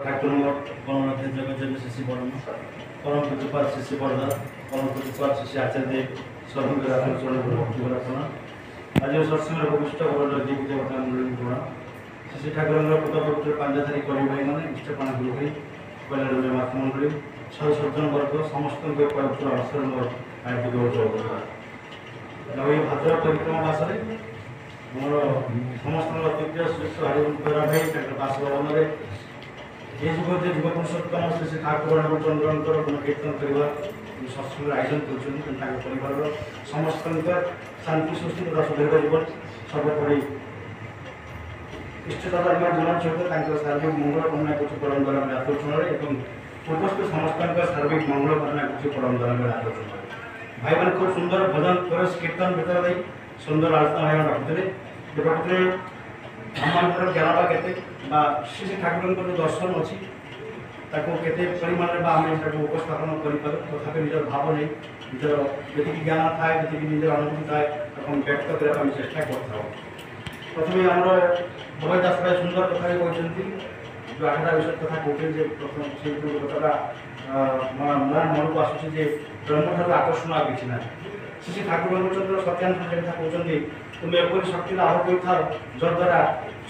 ঠাকুর গণনাথ জগজ্জন্য শিশি বর্ণ পরম প্রতিপাদ শিশি বর্ধা পরম প্রতিপাদ শিশি আচার্য সর্বঙ্গের আসন চরণ ভক্তি প্রার্থনা আজ সৎসঙ্গের উপবিষ্ট বড় দেবী দেবতা মন্ডলী গুণা শিশি ঠাকুরের প্রতাপপুত্র পাঞ্জাধারী কবি ভাই মানে ইষ্টপ্রাণ গুরু ভাই কল্যাণ মাতৃ মন্ডলী সাধু সজ্জন বর্গ সমস্ত পবিত্র আশ্রম আয়োজিত এই ভাদ্র পরিক্রমা মাসে আমার সমস্ত অতিথ্য শ্রেষ্ঠ হরিবরা ভাই তার বাসভবନରେ এই যুগতে যুগ পুরুষোত্তম শ্রী ঠাকুর চন্দ্রଙ୍କର কীর্ତ୍ତন କରିବା ସତ୍ସଙ୍ଗର ଆୟୋଜନ କରୁଛନ୍ତି ତାଙ୍କ ପରିବାରର ସମସ୍ତଙ୍କ ଶାନ୍ତି ସୁସ୍ଥି ତଥା ସୁଦୃଢ଼ ଜୀବନ ସର୍ବୋପରି ଇଷ୍ଟଦାତାଙ୍କ ଜୀବନ ସହିତ ତାଙ୍କର ସାର୍ବିକ ମଙ୍ଗଳ କାମନା କରୁଛୁ ପରମ୍ପରା ଆତୋଷଣରେ ଏବଂ ଉପସ୍ଥିତ ସମସ୍ତଙ୍କ ସାର୍ବିକ ମଙ୍ଗଳ କାମନା କରୁଛୁ ପରମ୍ପରା ଆତୋଷଣରେ ଭାଇମାନେ খুব সুন্দর ভজন কোরস কীর্তন ভিতরে দেই সুন্দর আলোচনা ভাইମାନେ ରଖିଥିଲେ যে ପ୍ରକୃତରେ ଆମମାନଙ୍କର ଜ୍ଞାନଟା କେତେ ବା ଶ୍ରୀ ଠାକୁରଙ୍କର ଦର୍ଶନ ଅଛି ତାକୁ କେତେ ପରିମାଣରେ ବା ଆମେ ତାକୁ ଉପସ୍ଥାପନ କରିପାରୁ ତଥାପି ନିଜର ଭାବ ନେଇ ନିଜର ଯେତିକି ଜ୍ଞାନ ଥାଏ ଯେତିକି ନିଜର ଅନୁଭୂତି ଥାଏ ତାକୁ ବ୍ୟକ୍ତ କରିବା ପାଇଁ ଚେଷ୍ଟା କରିଥାଉ ପ୍ରଥମେ ଆମର ଭଗବତ ଦାସ ଭାଇ ସୁନ୍ଦର କଥା ବି କହିଛନ୍ତି ଯେଉଁ 8ଟା ବିଷୟ କଥା କହୁଥିଲେ ଯେ ପ୍ରଥମ ସେଇ ଯେଉଁ କଥାଟା ମୋ ମନକୁ ଆସୁଛି ଯେ ବ୍ରହ୍ମଠାରୁ ଆକର୍ଷଣ ଆଉ କିଛି ନାହିଁ ଶ୍ରୀ ଠାକୁର ଚନ୍ଦ୍ର ସତ୍ୟାନ୍ତ କଥା କହୁଛନ୍ତି ତୁମେ ଏପରି ଶକ୍ତି ଲାଭ କରିଥାଅ ଯଦ୍ୱାରା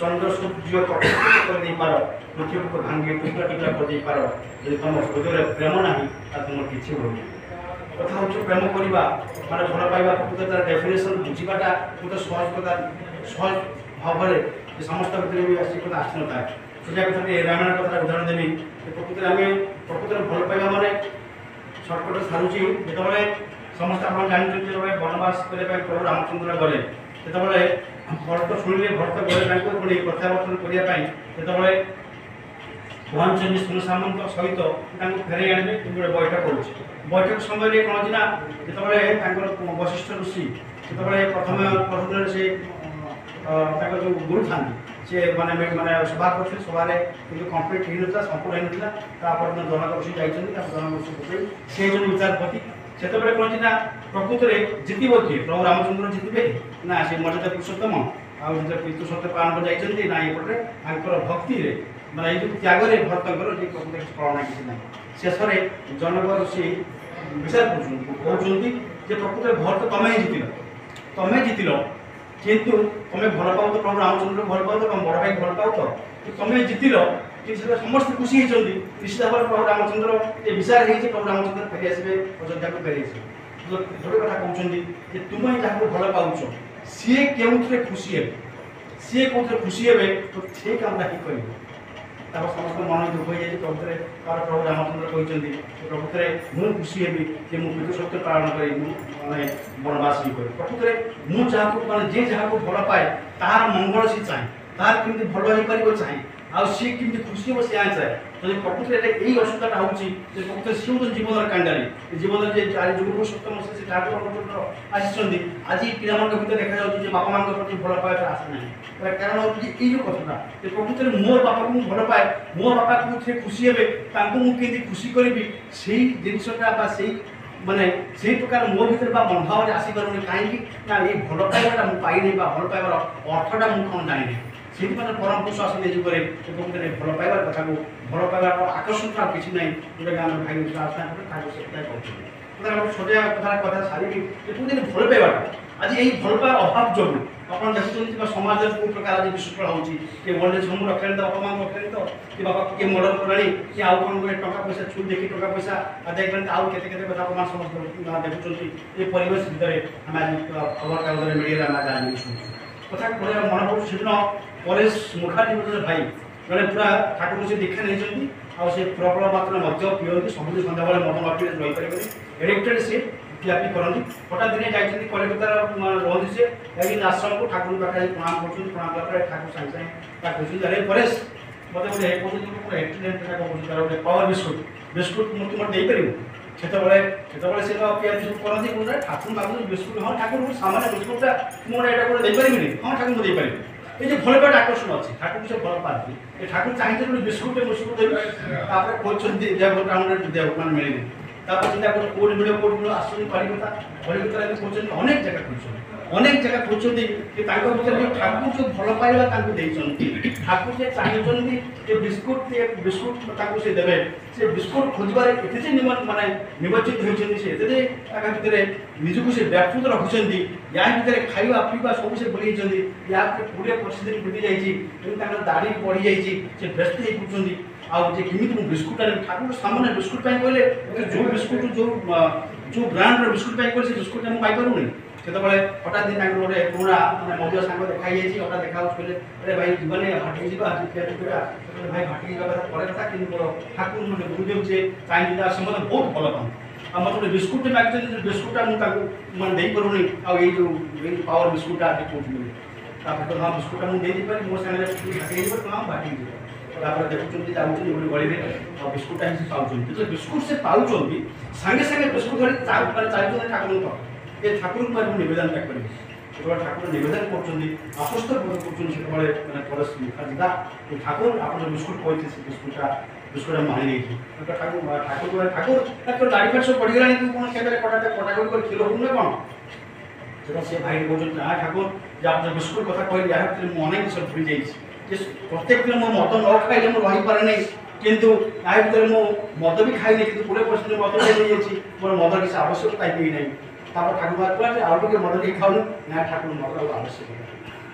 ଚନ୍ଦ୍ର ସୂର୍ଯ୍ୟ କଟକ କରିଦେଇପାର ପୃଥିବୀକୁ ଭାଙ୍ଗି ଟୁକରା ଟୁକରା କରିଦେଇପାର ଯଦି ତୁମ ହୃଦୟରେ ପ୍ରେମ ନାହିଁ ତାହେଲେ ତୁମର କିଛି ହୁଏନି କଥା ହେଉଛି ପ୍ରେମ କରିବା ମାନେ ଭଲ ପାଇବା ପ୍ରକୃତ ତାର ଡେଫିନେସନ୍ ବୁଝିବାଟା ଗୋଟେ ସହଜ କଥା ସହଜ ଭାବରେ ସମସ୍ତ ଭିତରେ ବି ଆସି କଥା ଆସିନଥାଏ ସେଟା କଥା ରାମାୟଣ କଥା ଉଦାହରଣ ଦେବି ପ୍ରକୃତରେ ଆମେ ପ୍ରକୃତରେ ଭଲ ପାଇବା ମାନେ ସର୍ଟକଟ୍ ସାରୁଛି ଯେତେବେଳେ ସମସ୍ତେ ଆପଣ ଜାଣିଛନ୍ତି ଯେତେବେଳେ ବନବାସ କରିବା ପାଇଁ ପ୍ରଭୁ ରାମଚନ୍ଦ୍ର ଗଲେ ସେତେବେଳେ ଭରତ ଶୁଣିଲେ ଭରତ ଗଲେ ତାଙ୍କୁ ପୁଣି ପ୍ରତ୍ୟାବର୍ତ୍ତନ କରିବା ପାଇଁ ଯେତେବେଳେ ପହଞ୍ଚନ୍ତି ସୁନ ସାମନ୍ତ ସହିତ ତାଙ୍କୁ ଫେରାଇ ଆଣିବେ କିନ୍ତୁ ଗୋଟେ ବୈଠକ କରୁଛି ବୈଠକ ସମୟରେ କ'ଣ ଅଛି ନା ଯେତେବେଳେ ତାଙ୍କର ବଶିଷ୍ଠ ଋଷି ଯେତେବେଳେ ପ୍ରଥମରେ ସେ ତାଙ୍କର ଯେଉଁ ଗୁରୁ ଥାନ୍ତି ସେ ମାନେ ସଭା କରୁଥିଲେ ସଭାରେ କିନ୍ତୁ କମ୍ପ୍ଲିଟ୍ ହେଇନଥିଲା ସମ୍ପୂର୍ଣ୍ଣ ହେଇନଥିଲା ତାପରେ ଜନକ ଋଷି ଯାଇଛନ୍ତି ତାପରେ ଜନକ ଋଷି ପକେଇ ସେ ଜଣେ ବିଚାରପତି ସେତେବେଳେ କ'ଣ ଅଛି ନା ପ୍ରକୃତରେ ଜିତିବ କିଏ ପ୍ରଭୁ ରାମଚନ୍ଦ୍ର ଜିତିବେ ନା ସେ ମର୍ଯ୍ୟାଦା ପୁରୁଷୋତ୍ତମ ଆଉ ଯେତେବେଳେ ପିତୃ ସତ୍ୟ ପାଳନ କରି ଯାଇଛନ୍ତି ନା ଏପଟେ ତାଙ୍କର ଭକ୍ତିରେ ମାନେ ଏଇ ଯେଉଁ ତ୍ୟାଗରେ ଭକ୍ତଙ୍କର ଯେ ପ୍ରକୃତରେ କିଛି କଳନା କିଛି ନାହିଁ ଶେଷରେ ଜନକ ଋଷି ବିଚାର କହୁଛନ୍ତି ଯେ ପ୍ରକୃତରେ ଭରତ ତମେ ହିଁ ଜିତିଲ କିନ୍ତୁ ତମେ ଭଲ ପାଉ ତ ପ୍ରଭୁ ରାମଚନ୍ଦ୍ରକୁ ଭଲ ପାଉ ତ ତମ ବଡ଼ ଭାଇକୁ ଭଲ ପାଉ ତ ତମେ ଜିତିଲ କିନ୍ତୁ ସେଟା ସମସ୍ତେ ଖୁସି ହେଇଛନ୍ତି ନିଶ୍ଚିତ ଭାବରେ ପ୍ରଭୁ ରାମଚନ୍ଦ୍ର ଏ ବିଚାର ହେଇଛି ପ୍ରଭୁ ରାମଚନ୍ଦ୍ର ଫେରି ଆସିବେ ଅଯୋଧ୍ୟାକୁ ଫେରି ଆସିବେ ଗୋଟେ କଥା କହୁଛନ୍ତି ଯେ ତୁମେ ଯାହାକୁ ଭଲ ପାଉଛ ସିଏ କେଉଁଥିରେ ଖୁସି ହେବେ ତ ସେଇ କାମଟା ହିଁ କରିବ ତାପରେ ସମସ୍ତଙ୍କ ମନ ଦୁଃଖ ହେଇଯାଇଛି ପ୍ରକୃତରେ ତାର ପ୍ରଭୁ ରାମଚନ୍ଦ୍ର କହିଛନ୍ତି ପ୍ରକୃତରେ ମୁଁ ଖୁସି ହେବି ଯେ ମୁଁ ପିତୃ ସତ୍ୟ ପାଳନ କରି ମୁଁ ମାନେ ବନବାସ ବି କରେ ପ୍ରକୃତରେ ମୁଁ ଯାହାକୁ ମାନେ ଯିଏ ଯାହାକୁ ଭଲ ପାଏ ତାହାର ମଙ୍ଗଳ ସିଏ ଚାହେଁ ତାହାର କେମିତି ଭଲ ହେଇପାରିବ ଚାହେଁ ଆଉ ସିଏ କେମିତି ଖୁସି ହେବ ସିଏ ଚାହେଁ ଯଦି ପ୍ରକୃତିରେ ଏଇ ଅସୁବିଧାଟା ହେଉଛି ଯେ ପ୍ରକୃତରେ ସିଏ ହେଉଛନ୍ତି ଜୀବନର କାଣ୍ଡାରୀ ଜୀବନରେ ଯେ ଆଜି ଯୁଗକୁ ସତ୍ୟ ମତେ ସେ ଠାକୁର ଆସିଛନ୍ତି ଆଜି ପିଲାମାନଙ୍କ ଭିତରେ ଦେଖାଯାଉଛି ଯେ ବାପା ମାଆଙ୍କ ପ୍ରତି ଭଲ ପାଇବାଟା ଆସେ ନାହିଁ କାରଣ ହେଉଛି ଯେ ଏଇ ଯେଉଁ କଥାଟା ଯେ ପ୍ରକୃତରେ ମୋ ବାପାକୁ ମୁଁ ଭଲ ପାଏ ମୋ ବାପା କେଉଁଥିରେ ଖୁସି ହେବେ ତାଙ୍କୁ ମୁଁ କେମିତି ଖୁସି କରିବି ସେଇ ଜିନିଷଟା ବା ସେଇ ମାନେ ସେଇ ପ୍ରକାର ମୋ ଭିତରେ ବା ମନୋଭାବରେ ଆସିପାରୁନି କାହିଁକି ନା ଏଇ ଭଲ ପାଇବାଟା ମୁଁ ପାଇନି ବା ଭଲ ପାଇବାର ଅର୍ଥଟା ମୁଁ କ'ଣ ଜାଣିନି ସେଇଥିପାଇଁ ପରମ ପୁରୁଷ ଆସି ନିଜ ପରେ ପ୍ରକୃତରେ ଭଲ ପାଇବାର କଥାକୁ ଭଲ ପାଇବାର ଆକର୍ଷଣଟା ଆଉ କିଛି ନାହିଁ ଯେଉଁଟାକି ଆମେ ଭାଇ ଆଲୋଚନା କଲେ ତାକୁ ସେଥିପାଇଁ କରୁଛନ୍ତି ଛୋଟିଆ କଥା ସାରିକି ପ୍ରକୃତରେ ଭଲ ପାଇବାଟା ଆଜି ଏଇ ଭଲ ପାଇବାର ଅଭାବ ଯୋଗୁଁ ଆପଣ ଦେଖୁଛନ୍ତି ବା ସମାଜରେ କେଉଁ ପ୍ରକାର ଆଜି ବିଶୃଙ୍ଖଳ ହେଉଛି କିଏ ଓଲ୍ଡ ଏଜ୍ ହୋମ୍ ରଖିଲାଣି ତ ବାପା ମାଆଙ୍କୁ ରଖିଲାଣି ତ କି ବାପା କିଏ ମର୍ଡର କଲାଣି କି ଆଉ କ'ଣ ଗୋଟେ ଟଙ୍କା ପଇସା ଛୁଟ ଦେଖି ଟଙ୍କା ପଇସା ଆଦାୟ କଲାଣି ଆଉ କେତେ କଥା ଆପଣ ସମସ୍ତେ ଦେଖୁଛନ୍ତି ଏ ପରିବେଶ ଭିତରେ ଆମେ ଆଜି ଖବରକାଗଜରେ ମିଡ଼ିଆରେ ଆମେ ଆଜି ଶୁଣୁଛୁ କଥା କହିବା ମନେ ପଡ଼ୁଛି ସେଦିନ ପରେଶ ମୁଖାର୍ଜୀ ଗୋଟେ ଭାଇ ଜଣେ ପୁରା ଠାକୁର ସେ ଦୀକ୍ଷା ନେଇଛନ୍ତି ଆଉ ସେ ପ୍ରବଳ ମାତ୍ରାରେ ମଦ୍ୟ ପିଅନ୍ତି ସବୁଦିନ ସନ୍ଧ୍ୟାବେଳେ ମଦ ନ ପିଇଲେ ରହିପାରିବେନି ଏଡ଼ିକ୍ଟେଡ଼ ସେ ପିଆପି କରନ୍ତି ହଠାତ୍ ଦିନେ ଯାଇଛନ୍ତି କଲିକତାର ରହନ୍ତି ସେ ଯାଇକି ଆଶ୍ରମକୁ ଠାକୁରଙ୍କ ପାଖରେ ପ୍ରଣାମ କରୁଛନ୍ତି ପ୍ରଣାମ କଲା ପରେ ଠାକୁର ସାଙ୍ଗେ ସାଙ୍ଗେ ତାକୁ କହୁଛନ୍ତି ଆରେ ପରେଶ ମୋତେ ଗୋଟେ କହୁଛନ୍ତି ପୁରା ଏକ୍ସିଡେଣ୍ଟ କହୁଛନ୍ତି ତାର ଗୋଟେ ପାୱାର ବିସ୍କୁଟ୍ ମୁଁ ତୁମର ଦେଇପାରିବୁ ସେତେବେଳେ ସେ ପିଆପି ସବୁ କରନ୍ତି କହୁଛନ୍ତି ଠାକୁର ମାଗୁଛନ୍ତି ବିସ୍କୁଟ୍ ହଁ ଠାକୁର ସାମାନ୍ୟ ବିସ୍କୁଟ୍ଟା ମୁଁ ଗୋଟେ ଏଇଟା ଗୋଟେ ଦେଇପାରିବିନି ହଁ ଠାକୁର ମୁଁ ଦେଇପାରିବି এই যে ଭଲ ପାଇବା ଆକର୍ଷଣ ଅଛି ଠାକୁର ସେ ଭଲ ପାଆନ୍ତି ଏ ଠାକୁର ଚାହିଁଥିଲେ ଗୋଟେ ବିସ୍କୁଟ୍ ଦେବି ତାପରେ କହୁଛନ୍ତି ଦେହଟାଉନରେ ଦେହ ମାନେ ମିଳିନି ତାପରେ ଚିନ୍ତା କରୁଛନ୍ତି କୋଉଠି ମିଳିବ ଆସୁଛନ୍ତି କଲିକତାରେ ଏମିତି କହୁଛନ୍ତି ଅନେକ ଜାଗା କହୁଛନ୍ତି ଅନେକ ଜାଗା କହୁଛନ୍ତି କି ତାଙ୍କ ଭିତରେ ଯେଉଁ ଠାକୁର ଯେଉଁ ଭଲ ପାଇବା ତାଙ୍କୁ ଦେଇଛନ୍ତି, ଠାକୁର ଯେ ଚାହିଁଛନ୍ତି ଯେ ବିସ୍କୁଟ ତାଙ୍କୁ ସେ ଦେବେ, ସେ ବିସ୍କୁଟ ଖୋଜିବାରେ ଏତେ ଯେ ମାନେ ନିମଜ୍ଜିତ ହୋଇଛନ୍ତି, ସେ ଏତେ ଯେ ତାଙ୍କ ଭିତରେ ନିଜକୁ ସେ ବ୍ୟାପୃତ ରଖୁଛନ୍ତି, ୟା ଭିତରେ ଖାଇବା ପିଇବା ସବୁ ସେ ଭୁଲି ଯାଇଛନ୍ତି। ୟା ଭିତରେ 20-25 ଦିନ ବିତି ଯାଇଛି, କିନ୍ତୁ ତାଙ୍କର ଦାଢ଼ି ବଢ଼ିଯାଇଛି, ସେ ବ୍ୟସ୍ତ ହେଇ ପଡ଼ୁଛନ୍ତି। ଆଉ ଯେ କେମିତି ମୁଁ ବିସ୍କୁଟ ଆଣିବି, ଠାକୁର ସାମାନ୍ୟ ବିସ୍କୁଟ ପାଇଁ କହିଲେ ଯେଉଁ ବିସ୍କୁଟ ଯେଉଁ ବ୍ରାଣ୍ଡର ବିସ୍କୁଟ ପାଇଁ କହିଲେ ସେ ବିସ୍କୁଟଟା ମୁଁ ପାଇପାରୁନି। ସେତେବେଳେ ହଠାତ୍ ଦିନ ତାଙ୍କର ଗୋଟେ ପୁରୁଣା ମାନେ ମଧୁର ସାଙ୍ଗ ଦେଖା ହେଇଯାଇଛି, ହଠାତ୍ ଦେଖା ହେଉଛି କହିଲେ ଆରେ ଭାଇ ଯିବାନି ଭାଟିକି ଯିବା କରିବା। ଭାଇ ଭାଟିକି ଯିବା କଥା ପରେ କଥା, କିନ୍ତୁ ମୋର ଠାକୁର ମୋତେ ଗୁରୁଦେବ ଯେ ଚାହିଁଛନ୍ତି ସେ ମୋତେ ବହୁତ ଭଲ ପାଆନ୍ତି। ଆଉ ମୋତେ ଗୋଟେ ବିସ୍କୁଟଟେ ମାଗିଛନ୍ତି, ବିସ୍କୁଟଟା ମୁଁ ତାଙ୍କୁ ମାନେ ଦେଇପାରୁନି। ଆଉ ଏଇ ପାୱାର ବିସ୍କୁଟଟା କହୁଥିଲି, ତାପରେ ହଁ ବିସ୍କୁଟଟା ମୁଁ ଦେଇପାରିବି, ମୋ ସାଙ୍ଗରେ ଭାଟିକି ଯିବ, ହଁ ଭାଟିକି ଯିବ। ତାପରେ ଦେଖୁଛନ୍ତି ଯାଉଛନ୍ତି ଗୋଟେ ଗଳିରେ ଆଉ ବିସ୍କୁଟଟା ହିଁ ସେ ପାଉଛନ୍ତି। ଯେତେବେଳେ ବିସ୍କୁଟ ସେ ପାଉଛନ୍ତି ସାଙ୍ଗେ ସାଙ୍ଗେ ବିସ୍କୁଟ ଧରି ଚାଲିଛନ୍ତି ଠାକୁରଙ୍କ ପାଖ, ଏ ଠାକୁରଙ୍କ ପାଖରେ ମୁଁ ନିବେଦନଟା କରିବି। ଯେତେବେଳେ ଠାକୁର ନିବେଦନ କରୁଛନ୍ତି, ଆଶ୍ୱସ୍ତ ବୋଧ କରୁଛନ୍ତି, ସେତେବେଳେ ମାନେ ପରଶ ମୁଖାର୍ଜୀ ଠାକୁର ଆପଣ ଯେଉଁ ବିସ୍କୁଟ କହିଥିଲେ ସେ ବିସ୍କୁଟଟା ମୁଁ ଆଣି ନେଇଛି। ଠାକୁର ଦାଢ଼ି ଫାଟ ସବୁ ପଡ଼ିଗଲାଣି, ତୁ କ'ଣ କେବେ କଟାକଟି କରି କ୍ଷୀର ହଉନି ନା କ'ଣ? ସେଟା ସେ ଭାଇ କହୁଛନ୍ତି ନା ଠାକୁର ଯେ ଆପଣ ବିସ୍କୁଟ କଥା କହିଲେ ଏହା ଭିତରେ ମୁଁ ଅନେକ ଜିନିଷ ଭୁଲି ଯାଇଛି। ଯେ ପ୍ରତ୍ୟେକ ଦିନ ମୁଁ ମଦ ନ ଖାଇଲେ ମୁଁ ରହିପାରେ ନାହିଁ, କିନ୍ତୁ ତା ଭିତରେ ମୁଁ ମଦ ବି ଖାଇନି, କିନ୍ତୁ 20% ମଦ ନେଇଯାଇଛି, ମୋର ମଦ କିଛି ଆବଶ୍ୟକତା ହେଇ ନାହିଁ। ତାପରେ ଠାକୁର କହିଲା ଯେ ଆଉ ଟିକେ ମଦ ଟିକେ ଖାଉନି, ନା ଠାକୁର ମଦ ଆବଶ୍ୟକ।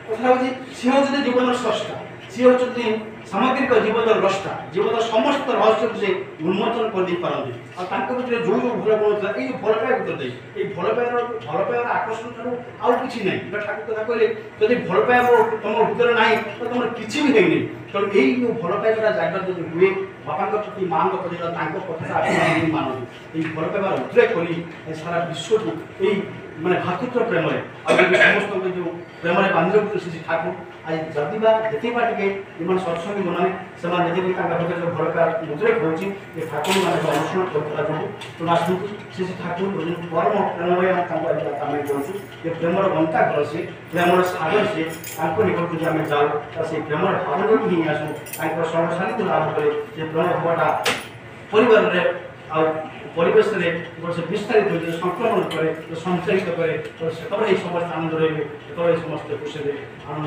କଥା ହେଉଛି ସିଏ ହେଉଛନ୍ତି ଜୀବନର ସ୍ରଷ୍ଟା, ସିଏ ହେଉଛନ୍ତି ସାମଗ୍ରିକ ଜୀବନର ଦ୍ରଷ୍ଟା, ଜୀବନର ସମସ୍ତ ରହସ୍ୟକୁ ସେ ଉନ୍ମୋଚନ କରିଦେଇପାରନ୍ତି। ଆଉ ତାଙ୍କ ଭିତରେ ଯେଉଁ ଭଲ ଗୁଣ ଥିଲା, ଏଇ ଯେଉଁ ଭଲ ପାଇବା ଭିତରେ ଦେଇ ଏଇ ଭଲ ପାଇବାର ଆକର୍ଷଣ ଠାରୁ ଆଉ କିଛି ନାହିଁ। ଏଇଟା ଠାକୁର କଥା କହିଲେ ଯଦି ଭଲ ପାଇବା ତୁମ ଭିତରେ ନାହିଁ ତ ତୁମର କିଛି ବି ହେଇନି। ତେଣୁ ଏଇ ଯେଉଁ ଭଲ ପାଇବାଟା ଜାଗ୍ରତ ଯଦି ହୁଏ, ବାପାଙ୍କ ପ୍ରତି ମାଆଙ୍କ ପ୍ରତି ତାଙ୍କ କଥାଟା ଆପଣ ମାନନ୍ତି, ଏଇ ଭଲ ପାଇବାର ଉଦ୍ରେକ କରି ସାରା ବିଶ୍ୱକୁ ଏଇ ମାନେ ଭାତୃତ୍ୱ ପ୍ରେମରେ ଆଉ ସମସ୍ତଙ୍କୁ ଯେଉଁ ପ୍ରେମରେ ବାନ୍ଧି ରଖୁଛନ୍ତି ସେ ଠାକୁର ଆଜି ଯଦି ବା ଯେତିକି ଟିକେ ଯେଉଁମାନେ ସତ୍ସଙ୍ଗୀ ମନେ ସେମାନେ ଯେତିକି ତାଙ୍କ ଭିତରେ ଯେଉଁ ଭଲ ପାଇବା ଉଦ୍ରେକ ହେଉଛି ଏ ଠାକୁରମାନଙ୍କୁ ଅନୁସରଣ କରୁଥିଲା ଯୋଗୁଁ। ତେଣୁ ଆସନ୍ତୁ ସେ ଠାକୁର ପରମ ପ୍ରେମମୟ ତାଙ୍କୁ ଆଜି ଆମେ କରୁଛୁ, ଯେ ପ୍ରେମର ଗନ୍ତା ଘର ସେ, ପ୍ରେମର ସାଗର ସେ, ତାଙ୍କ ନିକଟକୁ ଯଦି ଆମେ ଯାଉ ତ ସେଇ ପ୍ରେମର ଭାବନାକୁ ହିଁ ଆସୁ, ତାଙ୍କର ସର୍ବସାନିଧ୍ୟ ଲାଭ କରେ, ସେ ପ୍ରେମ ଭାବଟା ପରିବାରରେ ଆଉ ପରିବେଶରେ ସେ ବିସ୍ତାରିତ ହୋଇଛି, ସଂକ୍ରମଣ କରେ, ସଞ୍ଚାରିତ କରେ, ସେତେବେଳେ এই ସମସ୍ତେ ଆନନ୍ଦ ରହିବେ, ସେତେବେଳେ ସମସ୍ତେ ଖୁସିରେ ଆନନ୍ଦ